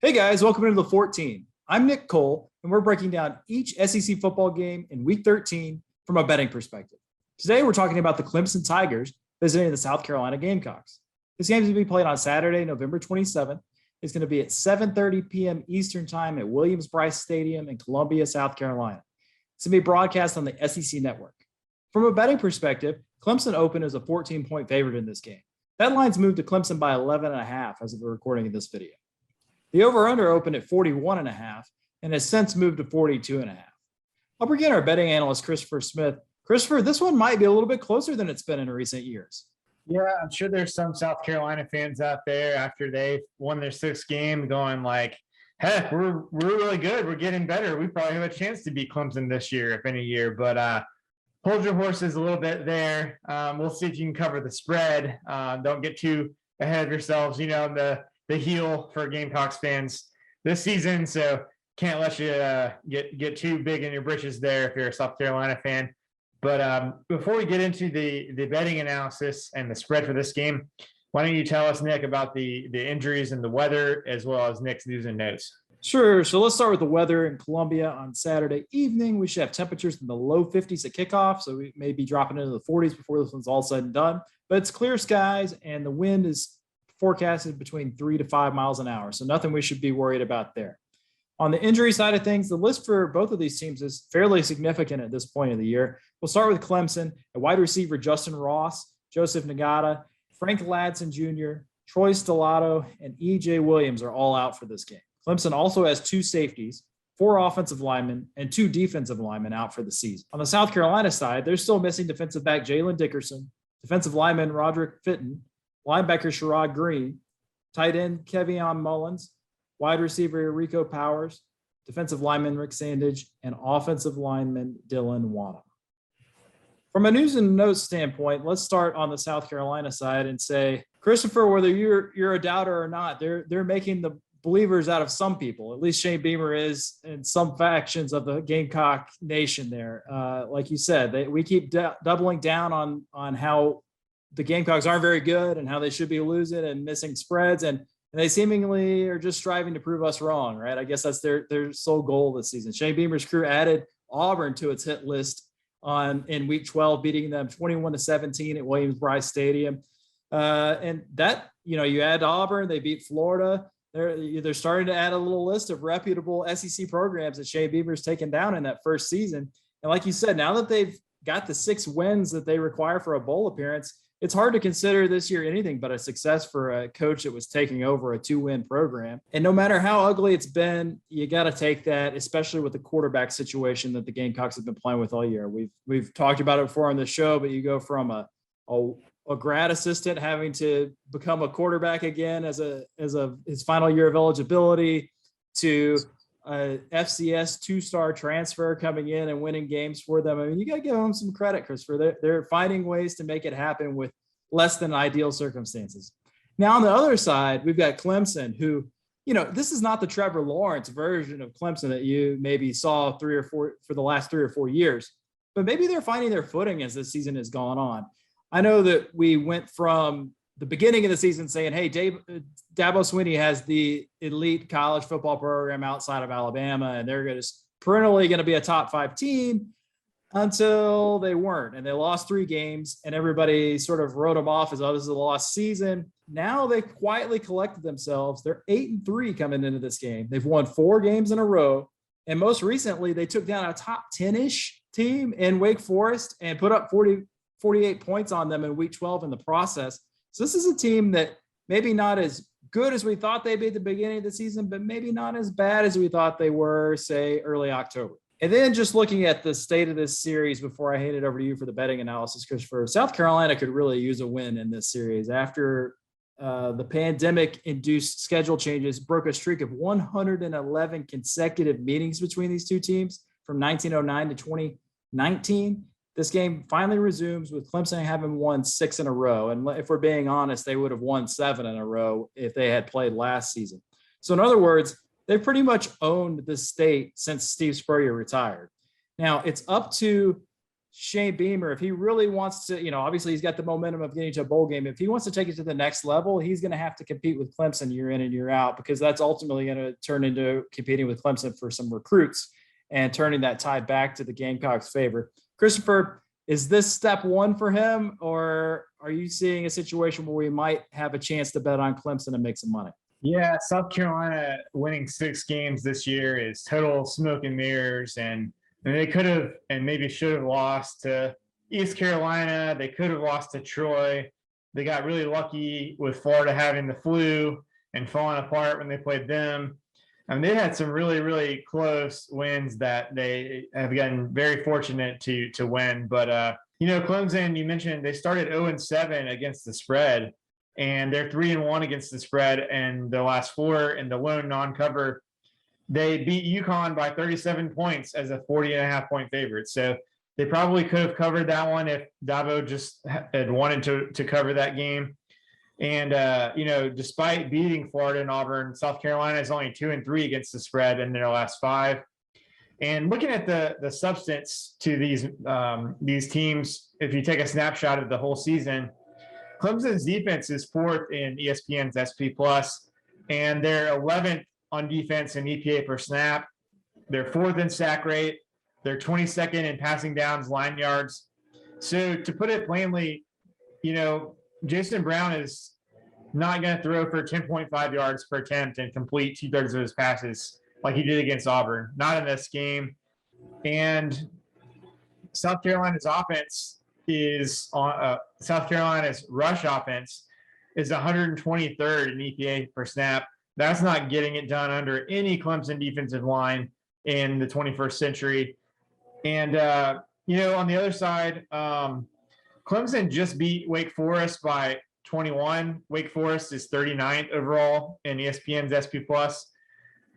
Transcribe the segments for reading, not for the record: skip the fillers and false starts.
Hey guys, welcome into the 14. I'm Nick Cole, and we're breaking down each SEC football game in Week 13 from a betting perspective. Today, we're talking about the Clemson Tigers visiting the South Carolina Gamecocks. This game is going to be played on Saturday, November 27th. It's going to be at 7:30 p.m. Eastern Time at Williams-Brice Stadium in Columbia, South Carolina. It's going to be broadcast on the SEC Network. From a betting perspective, Clemson opened as a 14-point favorite in this game. That line's moved to Clemson by 11.5 as of the recording of this video. The over-under opened at 41.5 and has since moved to 42.5. I'll begin our betting analyst, Christopher Smith. Christopher, this one might be a little bit closer than it's been in recent years. Yeah, I'm sure there's some South Carolina fans out there after they won their sixth game going like, heck, we're really good. We're getting better. We probably have a chance to beat Clemson this year, if any year. But hold your horses a little bit there. We'll see if you can cover the spread. Don't get too ahead of yourselves. You know, the heel for Gamecocks fans this season, so can't let you get too big in your britches there if you're a South Carolina fan. But before we get into the betting analysis and the spread for this game, why don't you tell us, Nick, about the injuries and the weather, as well as Nick's news and notes? Sure. So let's start with the weather in Columbia on Saturday evening. We should have temperatures in the low 50s at kickoff, so we may be dropping into the 40s before this one's all said and done. But it's clear skies, and the wind is forecasted between 3 to 5 miles an hour. So nothing we should be worried about there. On the injury side of things, the list for both of these teams is fairly significant at this point of the year. We'll start with Clemson. At wide receiver, Justin Ross, Joseph Nagata, Frank Ladson Jr., Troy Stellato, and E.J. Williams are all out for this game. Clemson also has 2 safeties, 4 offensive linemen, and 2 defensive linemen out for the season. On the South Carolina side, they're still missing defensive back Jalen Dickerson, defensive lineman Roderick Fitton, linebacker Sherrod Green, tight end Kevion Mullins, wide receiver Rico Powers, defensive lineman Rick Sandage, and offensive lineman Dylan Wana. From a news and notes standpoint, let's start on the South Carolina side and say, Christopher, whether you're a doubter or not, they're making the believers out of some people. At least Shane Beamer is in some factions of the Gamecock Nation there. Like you said, we keep doubling down on how the Gamecocks aren't very good and how they should be losing and missing spreads. And they seemingly are just striving to prove us wrong, right? I guess that's their sole goal this season. Shane Beamer's crew added Auburn to its hit list in week 12, beating them 21-17 at Williams-Brice Stadium. And that, you add Auburn, they beat Florida. They're starting to add a little list of reputable SEC programs that Shane Beamer's taken down in that first season. And like you said, now that they've got the 6 wins that they require for a bowl appearance, it's hard to consider this year anything but a success for a coach that was taking over a 2-win program. And no matter how ugly it's been, you got to take that, especially with the quarterback situation that the Gamecocks have been playing with all year. We've talked about it before on the show, but you go from a grad assistant having to become a quarterback again as his final year of eligibility to a FCS 2-star transfer coming in and winning games for them. I mean, you got to give them some credit, Christopher. They're finding ways to make it happen with less than ideal circumstances. Now, on the other side, we've got Clemson, who, this is not the Trevor Lawrence version of Clemson that you maybe saw for the last 3 or 4 years, but maybe they're finding their footing as this season has gone on. I know that we went from the beginning of the season saying, hey, Dabo Swinney has the elite college football program outside of Alabama, and they're perennially going to be a top 5 team, until they weren't. And they lost 3 games, and everybody sort of wrote them off as, oh, this is a lost season. Now they quietly collected themselves. They're 8-3 coming into this game. They've won 4 games in a row. And most recently, they took down a top 10-ish team in Wake Forest and put up 48 points on them in week 12 in the process. So this is a team that maybe not as good as we thought they'd be at the beginning of the season, but maybe not as bad as we thought they were, say, early October. And then just looking at the state of this series before I hand it over to you for the betting analysis, Christopher, South Carolina could really use a win in this series after the pandemic-induced schedule changes broke a streak of 111 consecutive meetings between these two teams from 1909 to 2019. This game finally resumes with Clemson having won 6 in a row. And if we're being honest, they would have won 7 in a row if they had played last season. So in other words, they pretty much owned the state since Steve Spurrier retired. Now it's up to Shane Beamer, if he really wants to, obviously he's got the momentum of getting to a bowl game. If he wants to take it to the next level, he's going to have to compete with Clemson year in and year out, because that's ultimately going to turn into competing with Clemson for some recruits and turning that tide back to the Gamecocks' favor. Christopher, is this step one for him, or are you seeing a situation where we might have a chance to bet on Clemson and make some money? Yeah, South Carolina winning 6 games this year is total smoke and mirrors, and they could have and maybe should have lost to East Carolina. They could have lost to Troy. They got really lucky with Florida having the flu and falling apart when they played them. And they had some really, really close wins that they have gotten very fortunate to win. But, Clemson, you mentioned they started 0-7 against the spread, and they're 3-1 against the spread and the last 4 in the lone non-cover. They beat UConn by 37 points as a 40.5-point favorite. So they probably could have covered that one if Dabo just had wanted to cover that game. And, despite beating Florida and Auburn, South Carolina is only 2-3 against the spread in their last 5. And looking at the substance to these teams, if you take a snapshot of the whole season, Clemson's defense is 4th in ESPN's SP+, and they're 11th on defense in EPA per snap. They're 4th in sack rate. They're 22nd in passing downs, line yards. So to put it plainly, Jason Brown is not going to throw for 10.5 yards per attempt and complete 2/3 of his passes like he did against Auburn. Not in this game. And South Carolina's offense is on South Carolina's rush offense is 123rd in EPA per snap. That's not getting it done under any Clemson defensive line in the 21st century. And, on the other side, Clemson just beat Wake Forest by 21. Wake Forest is 39th overall in ESPN's SP+.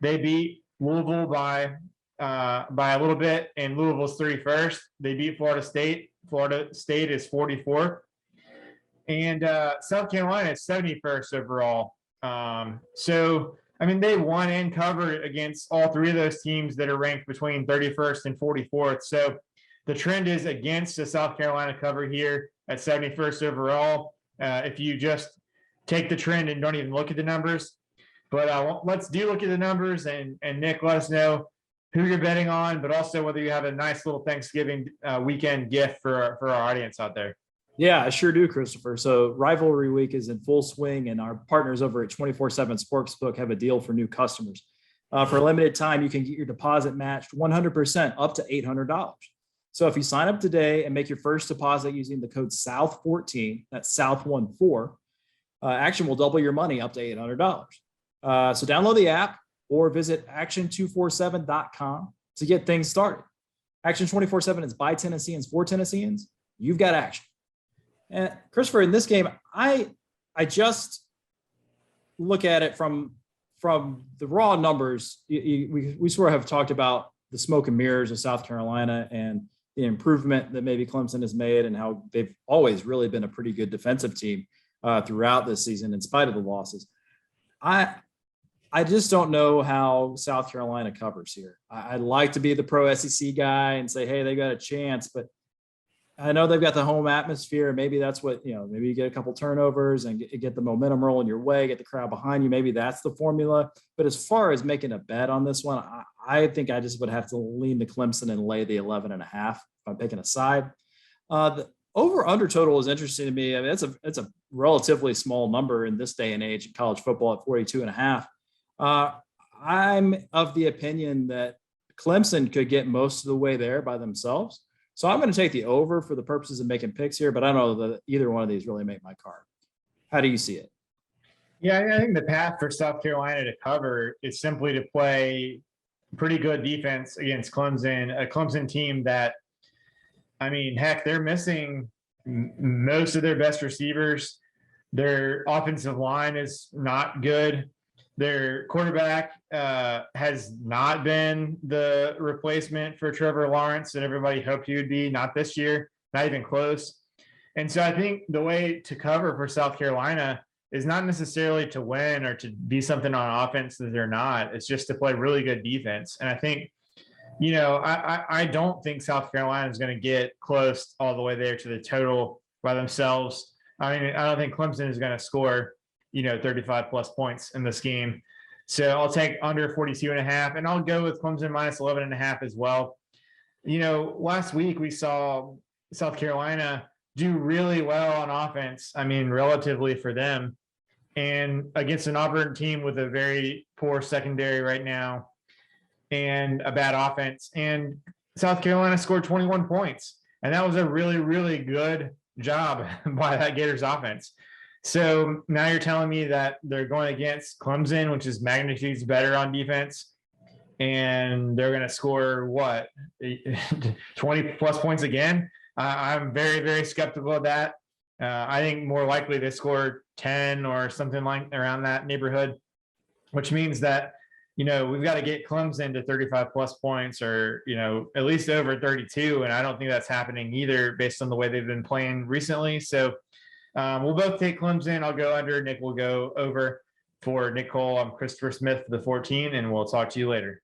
They beat Louisville by a little bit, and Louisville's 31st. They beat Florida State. Florida State is 44th. And South Carolina is 71st overall. They won and covered against all 3 of those teams that are ranked between 31st and 44th. So the trend is against the South Carolina cover here at 71st overall. If you just take the trend and don't even look at the numbers. But let's look at the numbers, and Nick, let us know who you're betting on, but also whether you have a nice little Thanksgiving weekend gift for our audience out there. Yeah, I sure do, Christopher. So rivalry week is in full swing, and our partners over at 24/7 Sportsbook have a deal for new customers. For a limited time, you can get your deposit matched 100% up to $800. So if you sign up today and make your first deposit using the code SOUTH14, that's SOUTH14, Action will double your money up to $800. So download the app or visit action247.com to get things started. Action 24/7 is by Tennesseans for Tennesseans. You've got action. And Christopher, in this game, I just look at it from the raw numbers. We sort of have talked about the smoke and mirrors of South Carolina and the improvement that maybe Clemson has made, and how they've always really been a pretty good defensive team throughout this season, in spite of the losses. I just don't know how South Carolina covers here. I'd like to be the pro SEC guy and say, hey, they got a chance, but I know they've got the home atmosphere. Maybe that's what, maybe you get a couple turnovers and get the momentum rolling your way, get the crowd behind you. Maybe that's the formula. But as far as making a bet on this one, I think I just would have to lean to Clemson and lay the 11.5 if I'm picking a side. The over-under total is interesting to me. I mean, it's a relatively small number in this day and age in college football at 42.5. I'm of the opinion that Clemson could get most of the way there by themselves. So I'm going to take the over for the purposes of making picks here, but I don't know that either one of these really make my card. How do you see it? Yeah, I think the path for South Carolina to cover is simply to play pretty good defense against Clemson, a Clemson team that, they're missing most of their best receivers. Their offensive line is not good. Their quarterback has not been the replacement for Trevor Lawrence that everybody hoped he would be, not this year, not even close. And so I think the way to cover for South Carolina is not necessarily to win or to be something on offense that they're not. It's just to play really good defense. And I think I don't think South Carolina is going to get close all the way there to the total by themselves. I mean, I don't think Clemson is going to score, 35 plus points in this game. So I'll take under 42.5, and I'll go with Clemson minus 11.5 as well. Last week we saw South Carolina do really well on offense. I mean, relatively for them, and against an Auburn team with a very poor secondary right now and a bad offense. And South Carolina scored 21 points. And that was a really, really good job by that Gators offense. So now you're telling me that they're going against Clemson, which is magnitudes better on defense, and they're going to score what, 20 plus points again? I'm very, very skeptical of that. I think more likely they score 10 or something like around that neighborhood, which means that, we've got to get Clemson to 35 plus points or, at least over 32. And I don't think that's happening either based on the way they've been playing recently. So we'll both take Clemson. I'll go under. Nick will go over. For Nick Cole, I'm Christopher Smith, the 14, and we'll talk to you later.